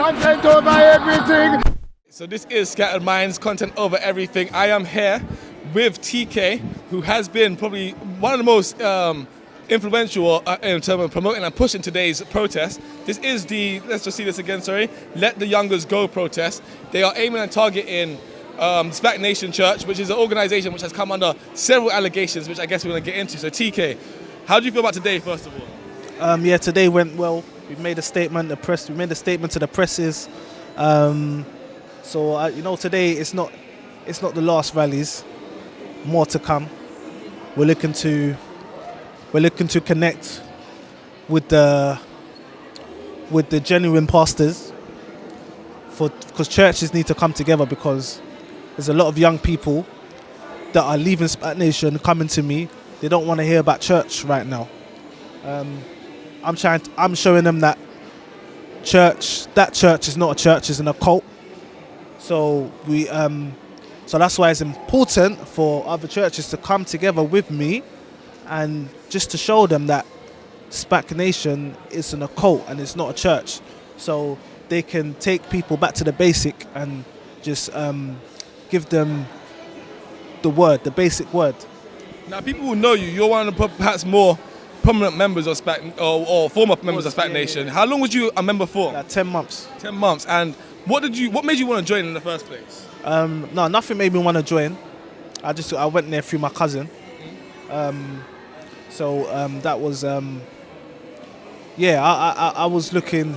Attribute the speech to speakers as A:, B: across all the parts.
A: content over everything.
B: So this is Scattered Minds, content over everything. I am here with Tkay, who has been probably one of the most influential in terms of promoting and pushing today's protest. This is the, let's just see this again, sorry, Let the Youngers Go protest. They are aiming and targeting SPAC Nation Church, which is an organization which has come under several allegations, which I guess we're going to get into. So Tkay, how do you feel about today, first of all?
C: Yeah, today went well. We made a statement. We made a statement to the presses. So today it's not the last rallies. More to come. We're looking to connect with the genuine pastors, because churches need to come together, because there's a lot of young people that are leaving SPAC Nation coming to me. They don't want to hear about church right now. I'm showing them that church is not a church, it's an occult. So so that's why it's important for other churches to come together with me, and just to show them that SPAC Nation is an occult and it's not a church. So they can take people back to the basic and just give them the basic word.
B: Now people will know you. You're one of the perhaps more prominent members of SPAC, or former members of SPAC Nation. How long was you a member for?
C: Like 10 months.
B: 10 months. And what made you want to join in the first place?
C: No, nothing made me want to join. I went there through my cousin. That was I was looking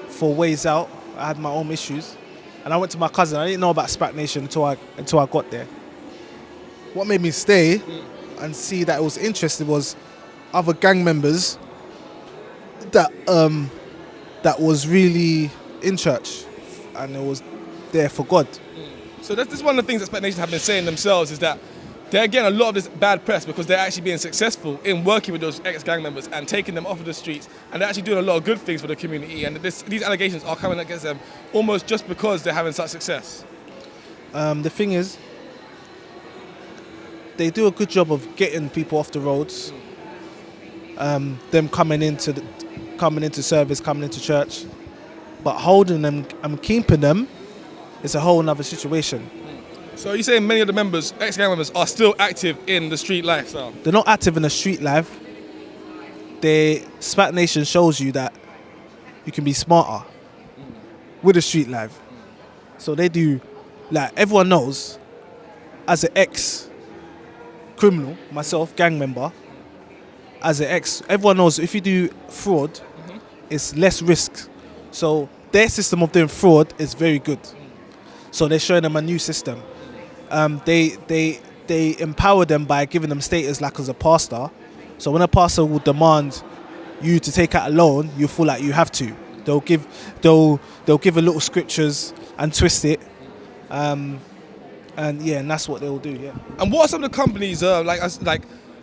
C: for ways out. I had my own issues, and I went to my cousin. I didn't know about SPAC Nation until I got there. What made me stay and see that it was interesting was other gang members that was really in church, and it was there for God.
B: So that's one of the things that SPAC Nation have been saying themselves, is that they're getting a lot of this bad press because they're actually being successful in working with those ex-gang members and taking them off of the streets, and they're actually doing a lot of good things for the community, and these allegations are coming against them almost just because they're having such success. The
C: thing is, they do a good job of getting people off the roads, them coming into service, coming into church, but holding them and keeping them is a whole other situation.
B: So are you saying many of the members, ex-gang members, are active in the street lifestyle?
C: They're not active in the street life. SPAC Nation shows you that you can be smarter with the street life. So they do, like everyone knows, as an ex-criminal, myself, gang member, everyone knows if you do fraud, it's less risk. So their system of doing fraud is very good. So they're showing them a new system. They empower them by giving them status like as a pastor. So when a pastor will demand you to take out a loan, you feel like you have to. They'll give a little scriptures and twist it, and that's what they'll do. Yeah.
B: And what are some of the companies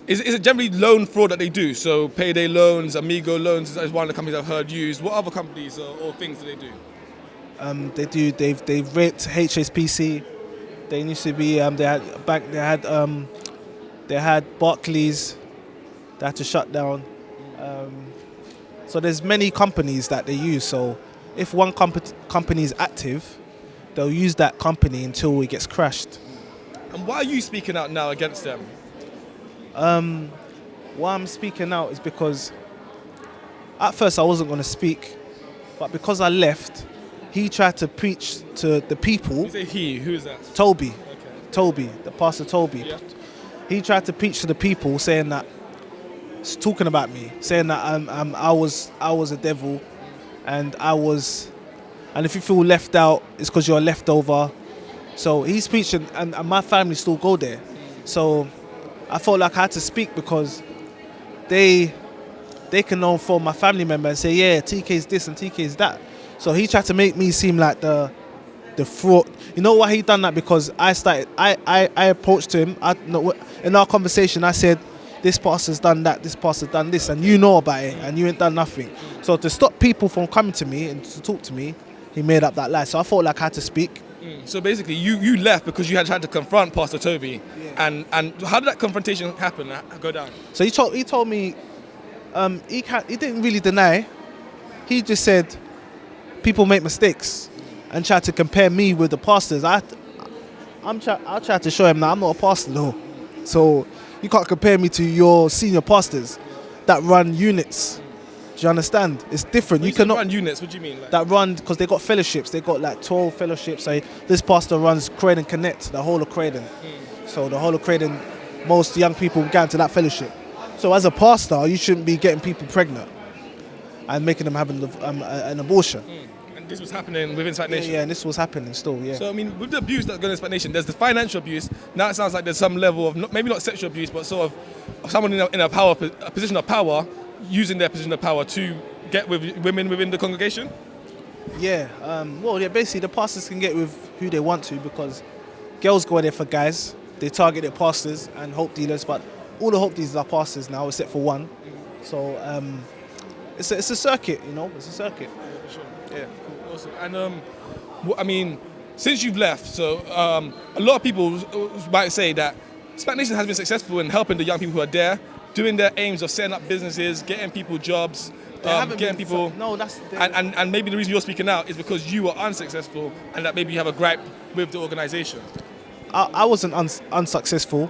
B: is it generally loan fraud that they do? So payday loans, Amigo loans is one of the companies I've heard used. What other companies or things do they do?
C: They've raped HSBC. They used to be they had a bank. They had Barclays. They had to shut down. So there's many companies that they use. So if one company is active, they'll use that company until it gets crashed.
B: And why are you speaking out now against them?
C: Why I'm speaking out is because at first I wasn't going to speak, but because I left, he tried to preach to the people.
B: You say he? Who is that?
C: Toby.
B: Okay.
C: Toby, the pastor Toby. Yeah. He tried to preach to the people, saying that, talking about me, saying that I was a devil, and if you feel left out, it's because you're a leftover. So he's preaching, and my family still go there. So I felt like I had to speak, because they can know for my family member and say, yeah, TK's this and TK's that. So he tried to make me seem like the fraud. You know why he done that? Because I approached him. In our conversation, I said, this pastor's done that, this pastor's done this, and you know about it, and you ain't done nothing. So to stop people from coming to me and to talk to me, he made up that lie. So I felt like I had to speak.
B: So basically, you left because you had tried to confront Pastor Toby. Yeah. And how did that confrontation happen, go down?
C: So he told me, he didn't really deny. He just said, people make mistakes and try to compare me with the pastors. I'll try to show him that I'm not a pastor though. So you can't compare me to your senior pastors that run units. Do you understand? It's different.
B: You cannot run units. What do you mean? Like?
C: That run because they got fellowships. They got like 12 fellowships. So this pastor runs Croydon Connect, the whole of Croydon. So the whole of Croydon, most young people go into that fellowship. So as a pastor, you shouldn't be getting people pregnant and making them have an abortion.
B: And this was happening within SPAC Nation?
C: Yeah, and this was happening still, yeah.
B: So, I mean, with the abuse that's going on in SPAC Nation, there's the financial abuse. Now it sounds like there's some level of, maybe not sexual abuse, but sort of someone in a position of power, using their position of power to get with women within the congregation?
C: Yeah, basically the pastors can get with who they want to because girls go there for guys. They target their pastors and hope dealers, but all the hope dealers are pastors now, except for one. So it's a circuit, you know. It's a circuit.
B: Yeah, for sure. Yeah, cool. Awesome. And I mean, since you've left, so a lot of people might say that SPAC Nation has been successful in helping the young people who are there, doing their aims of setting up businesses, getting people jobs, getting people. And maybe the reason you're speaking out is because you were unsuccessful, and that maybe you have a gripe with the organisation.
C: I wasn't unsuccessful,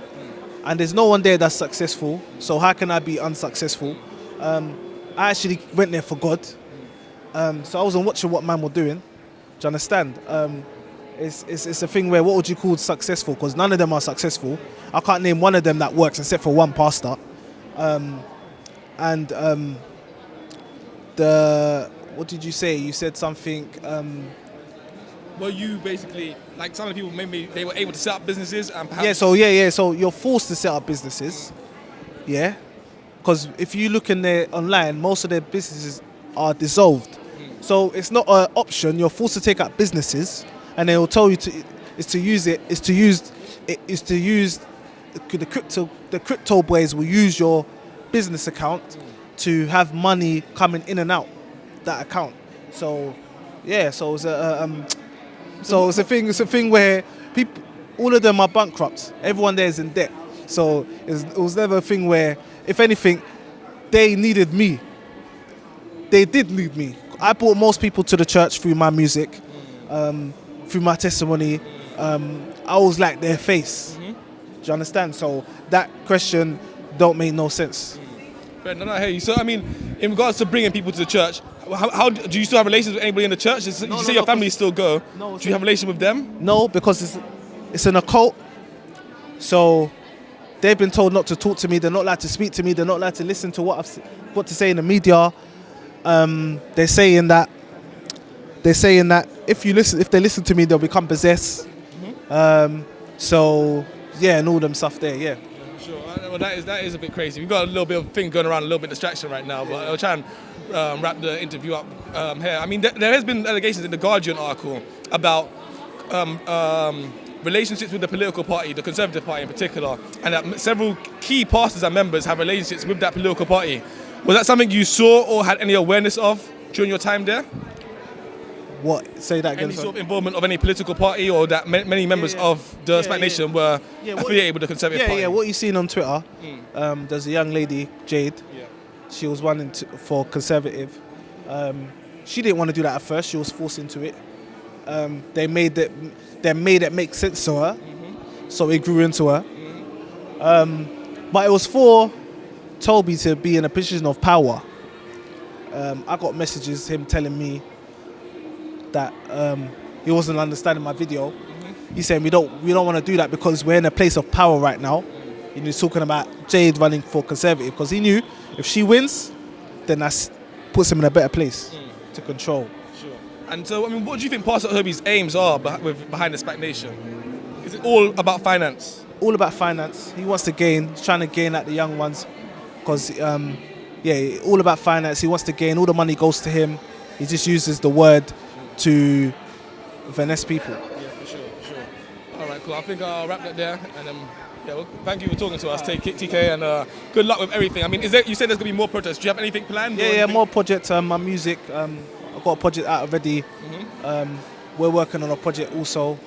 C: and there's no one there that's successful. So how can I be unsuccessful? I actually went there for God, so I wasn't watching what man were doing. Do you understand? It's a thing where what would you call successful? Because none of them are successful. I can't name one of them that works except for one pastor. What did you say? You said something.
B: Well, you basically, like some of the people, maybe they were able to set up businesses and perhaps...
C: So you're forced to set up businesses, yeah? Because if you look in there online, most of their businesses are dissolved. So it's not an option. You're forced to take up businesses, and they will tell you to use the crypto boys will use your business account to have money coming in and out that account. So yeah, so it's a thing where people, all of them are bankrupt. Everyone there is in debt. So it was never a thing where, if anything, they needed me. They did need me. I brought most people to the church through my music, through my testimony. I was like their face. Do you understand? So that question don't make no sense.
B: No, I hear you. So, I mean, in regards to bringing people to the church, how do you still have relations with anybody in the church? You say your family still go. Do you have a relation with them?
C: No, because it's an occult. So they've been told not to talk to me. They're not allowed to speak to me. They're not allowed to listen to what I've got to say in the media. They're saying that if they listen to me, they'll become possessed. So yeah, and all them stuff there. Yeah.
B: Sure. Well, that is a bit crazy. We've got a little bit of thing going around, a little bit of distraction right now, but I'll try and wrap the interview up here. I mean, there has been allegations in the Guardian article about relationships with the political party, the Conservative Party in particular, and that several key pastors and members have relationships with that political party. Was that something you saw or had any awareness of during your time there?
C: What? Say that again.
B: Any sort of involvement of any political party, or that many members of the SPAC Nation were affiliated with the Conservative Party?
C: Yeah, what you've seen on Twitter, there's a young lady, Jade. Yeah. She was running for Conservative. She didn't want to do that at first. She was forced into it. They made it make sense to her, so it grew into her. But it was for Toby to be in a position of power. I got messages, him telling me that he wasn't understanding my video. He's saying we don't want to do that because we're in a place of power right now. And he's talking about Jade running for Conservative because he knew if she wins, then that puts him in a better place to control.
B: Sure. And so, I mean, what do you think Pastor Herbie's aims are behind the SPAC Nation? Is it all about finance? All about finance.
C: He wants to gain. He's trying to gain at the young ones because, all about finance. He wants to gain. All the money goes to him. He just uses the word to finesse people.
B: Yeah, for sure. All right, cool. I think I'll wrap that there. And thank you for talking to us, Tkay, and good luck with everything. I mean, you said there's going to be more protests. Do you have anything planned?
C: Yeah, more projects. My music. I've got a project out already. We're working on a project also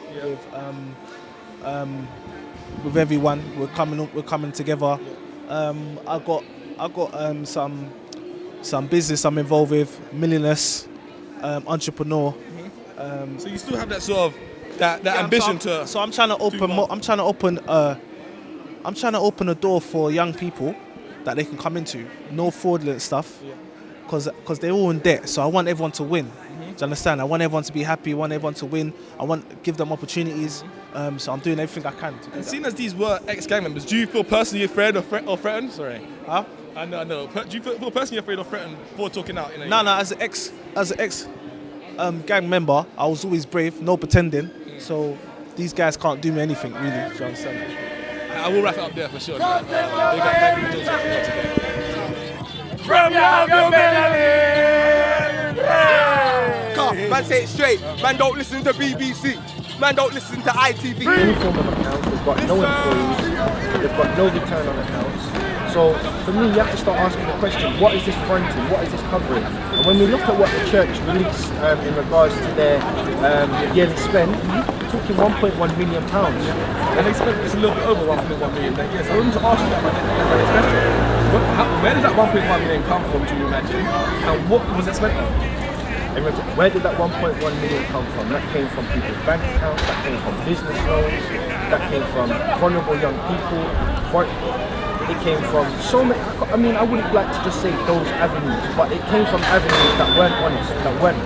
C: with everyone. We're coming together. I got some business I'm involved with, Millionaires. entrepreneur.
B: So you still have that sort of that ambition to.
C: So I'm trying to open. I'm trying to open a door for young people that they can come into. No fraudulent stuff. Because they're all in debt. So I want everyone to win. Do you understand? I want everyone to be happy. I want everyone to win. I want to give them opportunities. So I'm doing everything I can.
B: And seeing as these were ex-gang members, do you feel personally afraid or threatened? Sorry.
C: Huh?
B: I know. Do you feel personally afraid or threatened before talking out?
C: No. As an ex gang member, I was always brave, no pretending. So these guys can't do me anything, really. Do you understand?
B: I will wrap it up there for sure.
A: From love to
D: Man, say it straight. Man, don't listen to BBC. Man, don't listen to ITV.
E: Any form of account, they've got no employees, they've got no return on accounts. So for me, you have to start asking the question, what is this fronting? What is this covering? And when we look at what the church released in regards to their yearly spend, we're talking £1.1 million.
B: And they spent it's a little bit over 1.1 million. Yes, I wanted to ask you that, where did that 1.1 million come from, do you imagine? And what was it spent on?
E: Where did that 1.1 million come from? That came from people's bank accounts, that came from business loans, that came from vulnerable young people. It came from so many, I mean, I wouldn't like to just say those avenues, but it came from avenues that weren't honest, that weren't